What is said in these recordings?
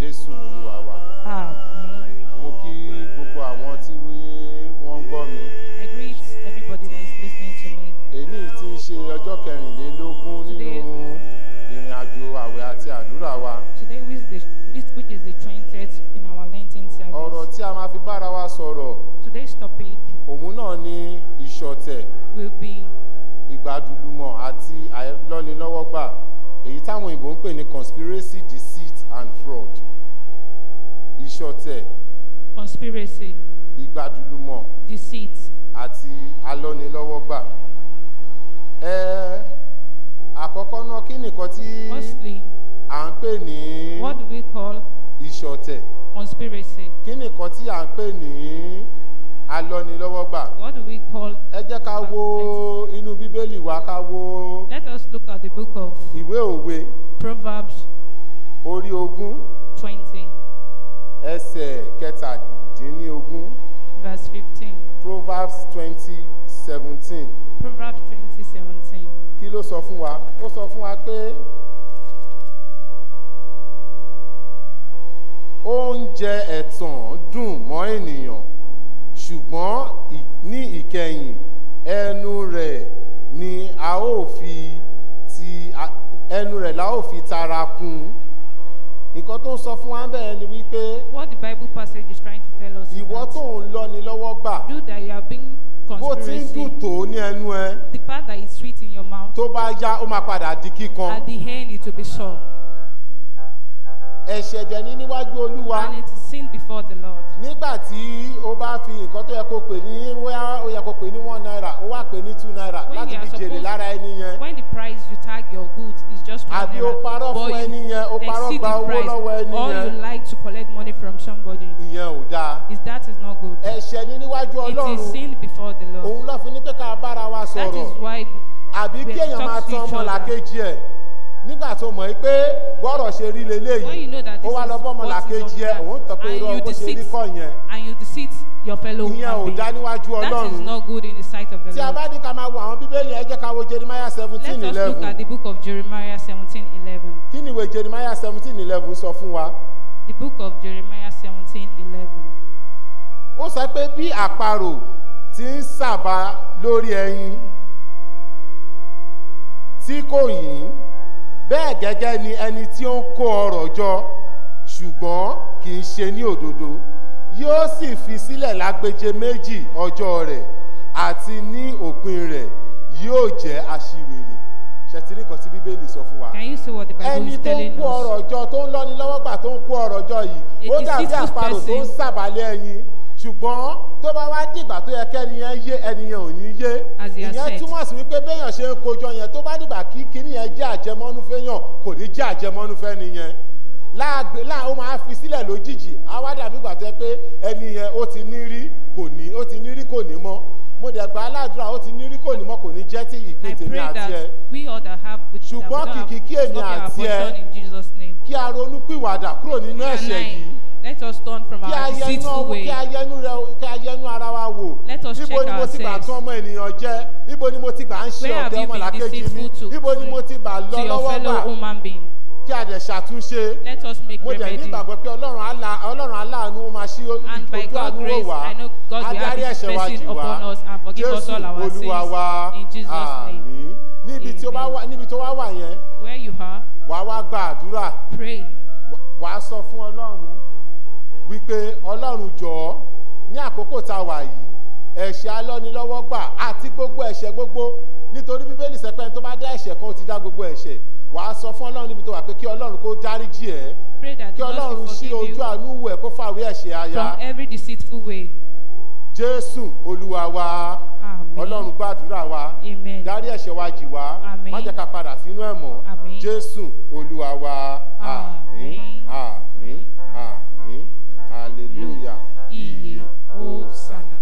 Jésù Olúwa wa. Mo kí gbogbo àwọn tí wọ́n ń gbọ́ mi. I greet everybody that is listening to me. Èyí tí ń ṣe ọjọ́ kẹrìnlélógún nínú ìrìn àjò àwẹ̀ àti àdúrà wa. Today, which is the 20th in our Lenten service. Ọ̀rọ̀ tí a máa fi bára wa sọ̀rọ̀. Today's topic Òun náà ni ìṣọ̀tẹ̀, will be ìgbàdùlùmọ̀ àti àìlọ́nilọ́wọ́gbà. Èyí táwọn òyìnbó ń pè ní conspiracy, deceit and fraud. Ìṣọ̀tẹ̀, conspiracy, ìgbàdùlùmọ̀ deceit, àti alọ́nilọ́wọ́gbà. Àkọ́kọ́ náà kí nìkan tí Firstly, à ń pè ní what do we call ìṣọ̀tẹ̀? conspiracy? Kí nìkan tí à ń pè ní alọ́nilọ́wọ́gbà? What do we call? Ẹ jẹ́ ká wo inú Bíbélì wa, ká wo Let us look at the book of ìwé òwe Proverbs orí 20, ẹsẹ̀ 17. verse 15. Proverbs 20:17. Proverbs 20:17. Kí ló sọ fún wa? Ó sọ fún wa pé oúnjẹ ẹ̀tàn dùn mọ́ ènìyàn, ṣùgbọ́n ní ìkẹyìn ẹnu rẹ̀ la ó fi tara kún. Nǹkan tó ń sọ fún wa bẹ́ẹ̀ ni wípé What the Bible passage is trying to tell us is ìwọ tó that ń lọ́ni lọ́wọ́ gbà, you that you are being bó ti ń dùn conspiracy, tó ní ẹnu ẹ, the fact that it's sweet in your mouth, tó bá yá ó máa padà di kíkan. at the end it will be sore, Ẹ̀ṣẹ̀ dẹ̀ ní níwájú Olúwa. and it is sin before the Lord. Nígbà tí ó bá fi nǹkan tó yẹ kó pè ní ó yẹ kó pè ní 1 naira, ó wá pè ní 2 naira When láti you are fi jèrè supposed- lára ẹni yẹn. When the price you tag your goods is just 1 Àbí ó naira, parọ́ but fún you ẹni yẹn, ó parọ́ exceed gba the owó price, lọ́wọ́ ẹni or yẹn. you like to collect money from somebody, Ìyẹn ò dáa. that is not good. Ẹ̀ṣẹ̀ ní níwájú It is Ọlọ́run. sin before the Lord. Òun ló fi ní pé ká bára wa That is sọ̀rọ̀. why Àbí we kí èèyàn máa talk to tan each other. ọmọlàkejì ẹ̀. Nígbà tó mọ̀ pé bọ́rọ̀ ṣe rí When leléyìí, you know that ó this wá is lọ bọ́ what is ọmọlàkejì ẹ̀, on òun tọ́ pé and irọ́ you bó ṣe rí deceit kọ́ yẹn. and you deceit your fellow Ìyẹn ò human dá being. níwájú That is Ọlọ́run. not good in the sight of the Tí a Lord. bá ní ká máa wo àwọn Bíbélì, ẹ jẹ́ ká wo Jeremiah Let us look 17:11. at the book of Jeremiah 17:11. Kí ni ìwé Jeremiah 17:11 sọ fún wa? The book of Jeremiah 17:11. Ó sọ pé bí àparò ti ń sàbà lórí ẹyin tí kò yín, bẹ́ẹ̀ gẹ́gẹ́ ni ẹni tí ó ń kó ọrọ̀ jọ ṣùgbọ́n kì í ṣe ní òdodo, yóò sì fi sílẹ̀ lágbèje méjì ọjọ́ rẹ̀, àti ní òpin rẹ̀ yóò jẹ́ aṣiwèrè. Ṣẹ̀tìrí kan tí Bíbélì sọ fún wa. Can you see what the Bible Ẹni is tó ń telling kó us? ọrọ̀ jọ, tó ń lọ́ni lọ́wọ́ gbà, tó ń kó ọrọ̀ jọ yìí, A ó dàbí deceitful àparò tó ń person. sàbálẹ̀ ẹyin, ṣùgbọ́n tó bá wá dìgbà tó yẹ kẹ́ni yẹn yé, ẹni yẹn ò ní yé. As he has Ìyẹn said. túmọ̀ sí wípé béèyàn ṣe ń kojọ yẹn, tó bá dìgbà kí kíní yẹn jẹ́ àjẹmọ́nú fẹ́yàn, kò ní jẹ́ àjẹmọ́nú fẹ́ni yẹn. Ó máa fi sílẹ̀ lójijì, á wá dàbí ìgbà tó yẹ pé ẹni yẹn ó ti ní rí kò ní mọ́. Mo dẹ̀ gba aládùúrà, ó ti ní rí kò ní mọ́, kò ní jẹ́ tí I ìpín tèmi pray àti ẹ. that we all that have good that we Ṣùgbọ́n don't have kìkì kí èmi okay, our àti ẹ portion in Jesus' name. kí a ronú pìwàdà kúrò nínú And ẹ̀ṣẹ̀ yìí. let us turn from Kí a our deceitful way. kí a yẹnu ara wa wò. Let us Níbo check ni mo ti gbà ourselves. tún ọmọ ènìyàn jẹ́? Níbo ni mo ti gbà ń ṣe Where have ọ̀tẹ̀ you been ọmọlàkejì mi? deceitful to Níbo ni mo ti gbà lọ your lọ́wọ́ fellow gbà? human being? Kí a dẹ̀ ṣàtúnṣe. Let us make Mo dẹ̀ ní remedy. ìgbàgbọ́ pé Ọlọ́run aláàánú ó máa ṣí And by ojú God's àánú wò grace, wá. I know God will have Adarí His ẹ̀ṣẹ̀ wa blessing jì wá. upon us and forgive us Jésù all our Olúwa wa. sins. In Jesus' name. Àmín. Níbi tó wá wà yẹn, Where you are, wàá wá gba àdúrà. pray. Wàá sọ fún Ọlọ́run wípé Ọlọ́run jọ̀ọ́ ní àkókò tá a wà yìí, ẹ̀ṣẹ̀ alọ́nilọ́wọ́gbà àti gbogbo ẹ̀ṣẹ̀ gbogbo, nítorí Bíbélì sọ pé ẹni tó bá dá ẹ̀ṣẹ̀ kan ó ti dá gbogbo ẹ̀ṣẹ̀. Wàá sọ fún Ọlọ́run níbi tó wà pé kí Ọlọ́run kó dáríjì ẹ́, Pray that kí the Lord Ọlọ́run will ṣí forgive ojú you àánú wò ẹ́ kó fàwé ẹ̀ṣẹ̀ aya. from every deceitful way. Jésù Olúwa wa. Amen. Ọlọ́run gbàdúrà wa. Amen. Dárí ẹ̀ṣẹ̀ wa jì wá. Àmín. Má jẹ́ ká padà sínú ẹ̀ mọ́. Àmín. Jésù Olúwa wa. Àmín. Àmín. Àmín. Àmín. Hallelujah. Iye. Hosanna.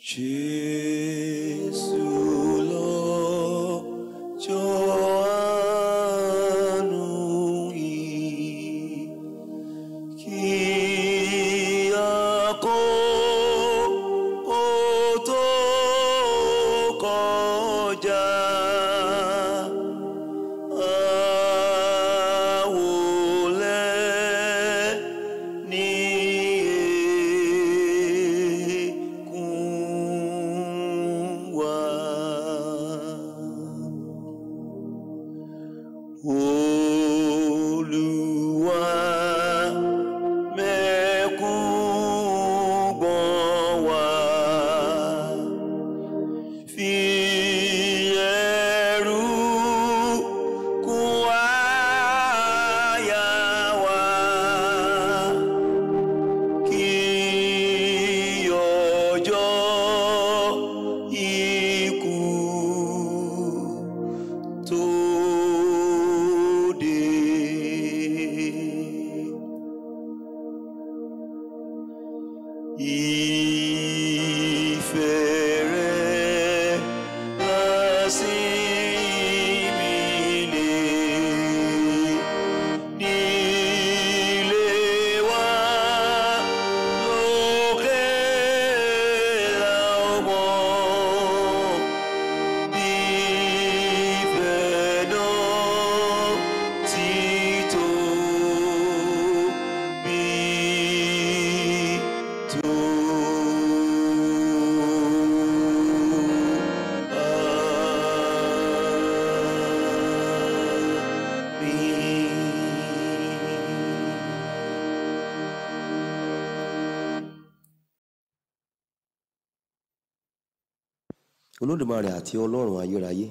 Jésù lọ́jọ́ àánú yìí, kí àkókò tó kọjá. Olódùmarè àti Ọlọ́run ayérayé,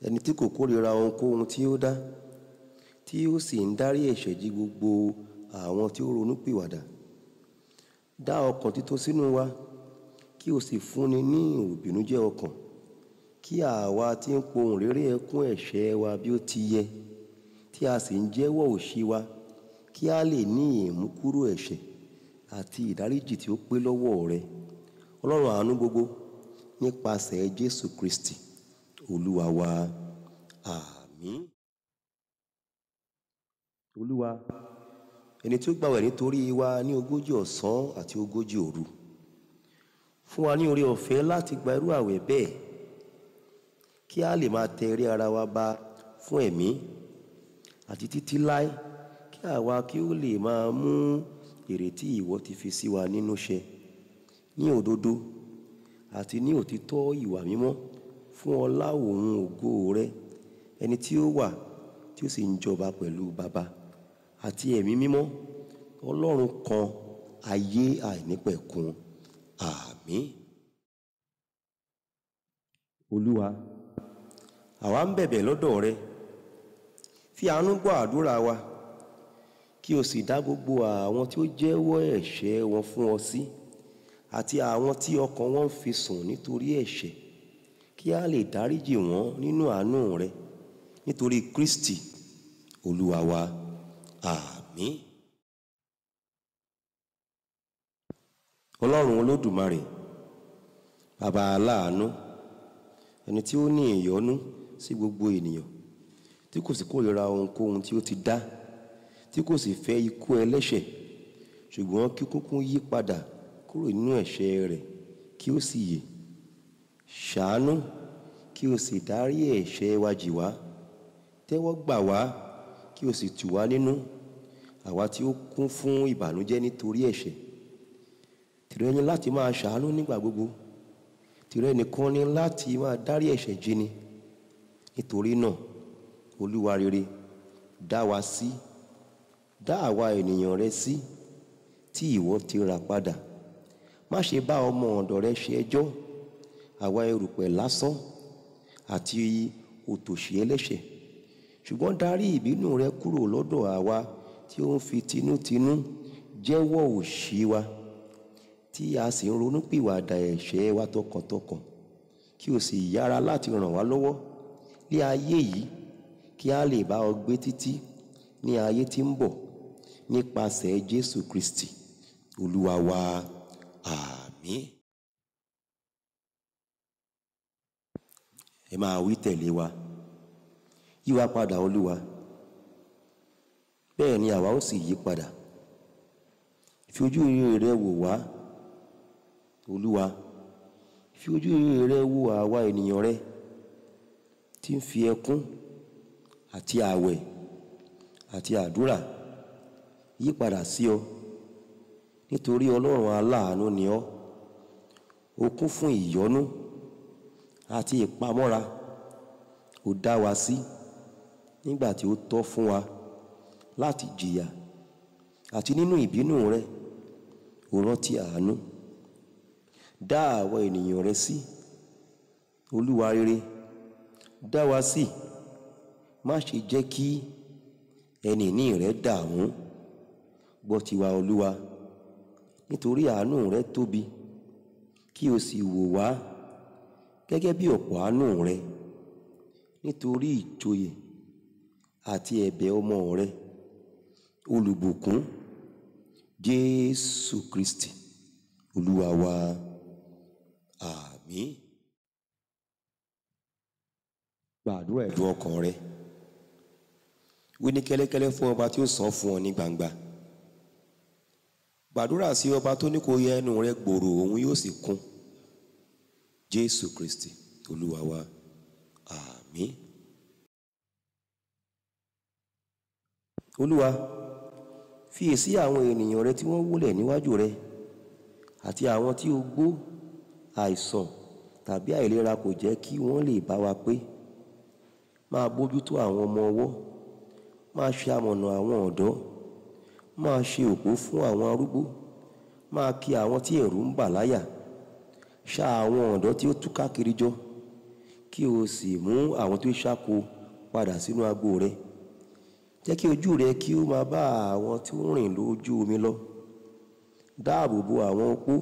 ẹni tí kò kórìíra ohunkóhun tí ó dá, tí ó sì ń dárí ẹ̀ṣẹ̀ jì gbogbo àwọn tí ó ronúpìwàdà. Dá ọkàn títún sínú wa, kí o sì fúnni ní ìròbìnújẹ́ ọkàn, kí àwa tí ń pohùn réré ẹkún ẹ̀ṣẹ̀ wa bí ó ti yẹ, tí a sì ń jẹ́wọ́ òṣì wa, kí a lè ní ìmúkúrò ẹ̀ṣẹ̀ àti ìdáríjì tí ó pé lọ́wọ́ rẹ. Ọlọ́run àánú gbogbo, nípasẹ̀ Jésù Kristi Olúwa wa. Àmín. Olúwa, ẹni tí ó gbààwẹ̀ nítorí wa ní 40 ọ̀sán àti 40 òru, fún wa ní oore ọ̀fẹ́ láti gba irú àwẹ̀ bẹ́ẹ̀, kí a lè máa tẹrí ara wa ba fún ẹ̀mí àti títí láé, kí àwa kí ó lè máa mú èrè tí ìwọ ti fi sí wa nínú ṣẹ ní òdodo àti ní òtítọ́ ìwà mímọ́, fún ọlá òun ògo rẹ, ẹni tí ó wà tí ó sì ń jọba pẹ̀lú Baba àti ẹ̀mí mímọ́, Ọlọ́run kan, ayé àìnípẹ̀kun. Àmín. Olúwa, àwa ń bẹ̀bẹ̀ lọ́dọ̀ rẹ, fi àánú gbọ́ àdúrà wa, kí o sì dá gbogbo àwọn tí ó jẹ́wọ́ ẹ̀ṣẹ̀ wọn fún ọ sí, àti àwọn tí ọkàn wọn ń fi sùn nítorí ẹ̀ṣẹ̀, kí a lè dáríjì wọ́n nínú àánú rẹ, nítorí Kristi Olúwa wa. Àmín. Ọlọ́run Olódùmarè, Baba aláàánú, ẹni tí ó ní ìyọ́nú sí gbogbo ènìyàn, tí kò sì kórìíra ohunkóhun tí ó ti dá, tí kò sì fẹ́ ikú ẹlẹ́ṣẹ̀, ṣùgbọ́n kí kúnkún yí padà kúrò nínú ẹ̀ṣẹ̀ rẹ̀ kí ó sì yè. Ṣàánú kí o sì dárí ẹ̀ṣẹ̀ wa jì wá, tẹ́wọ́ gbà wá kí o sì tù wá nínú, àwa tí ó kún fún ìbànújẹ́ nítorí ẹ̀ṣẹ̀. Tìrẹ ni láti máa ṣàánú nígbà gbogbo, tìrẹ nìkan ni láti máa dárí ẹ̀ṣẹ̀ jì ni. Nítorí náà, Olúwa rere, dá wa sí, dá àwa ènìyàn rẹ sí, tí ìwọ ti rà padà. Má ṣe bá ọmọ ọ̀dọ̀ rẹ ṣe ẹjọ́, àwa erùpẹ̀ lásán àti òtòṣì ẹlẹ́ṣẹ̀, ṣùgbọ́n dárí ìbínú rẹ kúrò lọ́dọ̀ àwa tí ó ń fi tinútinú jẹ́wọ́ òṣì wa, tí a sì ń ronúpìwàdà ẹ̀ṣẹ̀ wa tọkàntọkàn, kí o sì yára láti ràn wá lọ́wọ́ ní ayé yìí, kí a lè bá ọ gbé títí ní ayé tí ń bọ̀, nípasẹ̀ Jésù Kristi Olúwa wa. Àmín. ẹ máa wí tẹ̀lé wa. Yí wa padà Olúwa, bẹ́ẹ̀ ni àwa ó sì yí padà. Fi ojú rere rẹ wò wá Olúwa, fi ojú rere rẹ wò àwa ènìyàn rẹ tí ń fi ẹkún àti ààwẹ̀ àti àdúrà yí padà sí ọ, nítorí Ọlọ́run aláàánú ni ọ́. O kún fún ìyọ́nú àti ìpamọ́ra. O dá wa sí nígbà tí ó tọ́ fún wa láti jìyà, àti nínú ìbínú rẹ o rántí àánú. Dá àwọn ènìyàn rẹ sí Olúwa rere, dá wa sí. Má ṣe jẹ́ kí ẹni ìní rẹ dààmú. Gbọ́ tiwa Olúwa, nítorí àánú rẹ tóbi, kí o sì wò wá gẹ́gẹ́ bí ọ̀pọ̀ àánú rẹ, nítorí ìjòyè àti ẹ̀bẹ̀ ọmọ rẹ olùbùkún Jésù Kristi Olúwa wa. Àmín. Gbàdúrà ẹ̀dùn ọkàn rẹ. Wí ní kẹ́lẹ́kẹ́lẹ́ fún ọba tí ó sàn fún ọ ní gbangba. Gbàdúrà sí ọba tó ní kó yẹ ẹnu rẹ gbòòrò, òun yóò sì kún. Jésù Kristi Olúwa wa. Àmín. Olúwa, fiyèsí àwọn ènìyàn rẹ tí wọ́n wólẹ̀ níwájú rẹ, àti àwọn tí ogbó, àìsàn tàbí àìlera kò jẹ́ kí wọ́n lè bá wa pé. Máa bójútó àwọn ọmọ ọwọ́, máa ṣe amọ̀nà àwọn ọ̀dọ́, máa ṣe òpó fún àwọn arúgbó, máa kì àwọn tí ẹ̀rù ń bà láyà. Ṣá àwọn ọ̀dọ́ tí ó túká kiri jọ, kí o sì mú àwọn tó ṣáko padà sínú agbo rẹ. Jẹ́ kí ojú rẹ kí ó máa bá àwọn tí ó rìn lójú omi lọ. Dáàbò bo àwọn opó,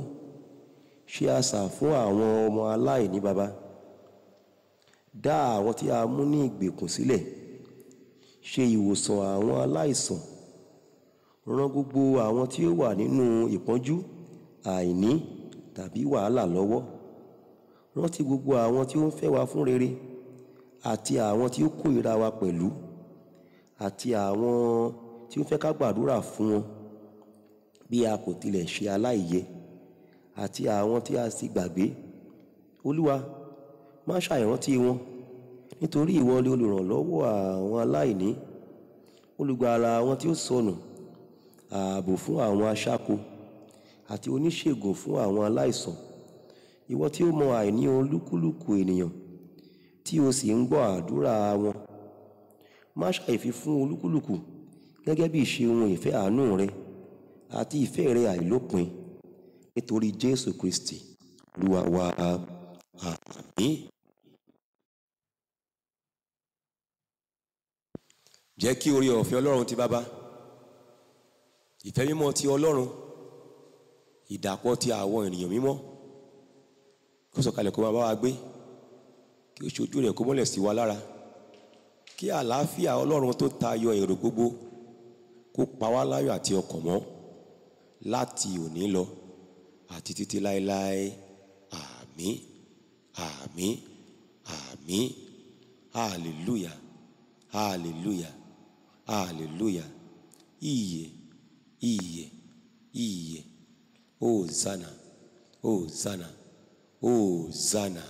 ṣe asà fún àwọn ọmọ aláìní baba. Dá àwọn tí a mú ní ìgbèkùn sílẹ̀, ṣe ìwòsàn àwọn aláìsàn. Ràn gbogbo àwọn tí ó wà nínú ìpọ́njú, àìní tàbí wàhálà lọ́wọ́. Rántí gbogbo àwọn tí ó ń fẹ́ wa fún rere, àti àwọn tí ó kórìíra wa pẹ̀lú, àti àwọn tí ó fẹ́ ká gbàdúrà fún wọn bí a kò tilẹ̀ ṣe aláìyẹ, àti àwọn tí a sì gbàgbé. Olúwa, má ṣàìrántí wọn, nítorí ìwọ ni olùrànlọ́wọ́ àwọn aláìní, olùgbàlà àwọn tí ó sọnù, ààbò fún àwọn aṣáko, àti oníṣègùn fún àwọn aláìsàn. Ìwọ tí ó mọ àìní olúkúlùkù ènìyàn, tí o sì ń gbọ́ àdúrà wọn. Má ṣàìfi fún olúkúlùkù gẹ́gẹ́ bí ìṣe ohun ìfẹ́ àánú rẹ àti ìfẹ́ rẹ àìlópin, nítorí Jésù Kristi Olúwa wa. Àmín. Jẹ́ kí oore ọ̀fẹ́ Ọlọ́run ti Baba, ìfẹ́ mímọ́ ti Ọlọ́run, ìdàpọ̀ ti àwọn ènìyàn mímọ́ kó sọ̀kalẹ̀ kó máa bá wa gbé, kí ó ṣojú rẹ̀ kó mọ́lẹ̀ sí wa lára, kí àlàáfíà Ọlọ́run tó tayọ èrò gbogbo kó pa wá láyọ̀ àti ọkàn mọ́ láti òní lọ àti títí láéláé. Àmín. Àmín. Àmín. Hallelujah. Hallelujah. Hallelujah. Ìyè, ìyè, ìyè. Hosanna, Hosanna, Hosanna.